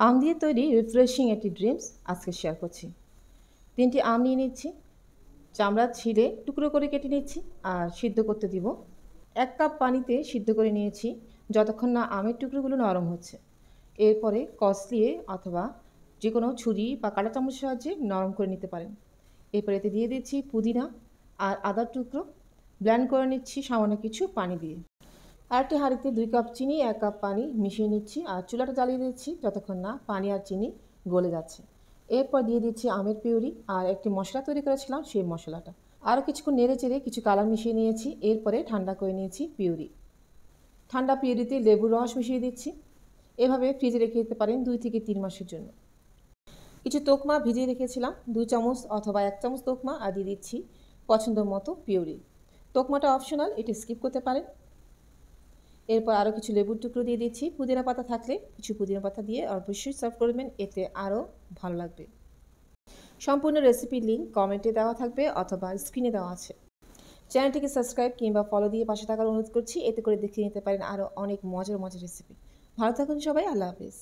আম দিয়ে তৈরি রিফ্রেশিং একটি ড্রিঙ্কস আজকে শেয়ার করছি। 3টি আম নিয়ে নিচ্ছি, চামড়া ছিঁড়ে টুকরো করে কেটে নিচ্ছি আর সিদ্ধ করতে দিব। 1 কাপ পানিতে সিদ্ধ করে নিয়েছি যতক্ষণ না আমের টুকরোগুলো নরম হচ্ছে। এরপরে কচলিয়ে অথবা যে কোনো ছুরি বা কাঁটা চামচের সাহায্যে নরম করে নিতে পারেন। এরপর এতে দিয়ে দিচ্ছি পুদিনা আর আদার টুকরো, ব্লেন্ড করে নিচ্ছি সামান্য কিছু পানি দিয়ে। আরেকটি হাঁড়িতে 2 কাপ চিনি 1 কাপ পানি মিশিয়ে নিচ্ছি আর চুলাটা জ্বালিয়ে দিচ্ছি যতক্ষণ না পানি আর চিনি গলে যাচ্ছে। এরপর দিয়ে দিচ্ছি আমের পিউরি আর একটি মশলা তৈরি করেছিলাম সেই মশলাটা। আরও কিছুক্ষণ নেড়ে চেড়ে কিছু কালার মিশিয়ে নিয়েছি। এরপরে ঠান্ডা করে নিয়েছি পিউরি। ঠান্ডা পিউরিতে লেবুর রস মিশিয়ে দিচ্ছি। এভাবে ফ্রিজে রেখে দিতে পারেন 2 থেকে 3 মাসের জন্য। কিছু তোকমা ভিজিয়ে রেখেছিলাম, 2 চামচ অথবা 1 চামচ তোকমা আর দিয়ে দিচ্ছি পছন্দ মতো পিউরি। তোকমাটা অপশনাল, এটা স্কিপ করতে পারেন। এরপর আরও কিছু লেবুর টুকরো দিয়ে দিচ্ছি। পুদিনা পাতা থাকলে কিছু পুদিনা পাতা দিয়ে অবশ্যই সার্ভ করবেন, এতে আরও ভালো লাগবে। সম্পূর্ণ রেসিপির লিঙ্ক কমেন্টে দেওয়া থাকবে অথবা স্ক্রিনে দেওয়া আছে। চ্যানেলটিকে সাবস্ক্রাইব কিংবা ফলো দিয়ে পাশে থাকার অনুরোধ করছি, এতে করে দেখে নিতে পারেন আরও অনেক মজার মজার রেসিপি। ভালো থাকুন সবাই, আল্লাহ হাফেজ।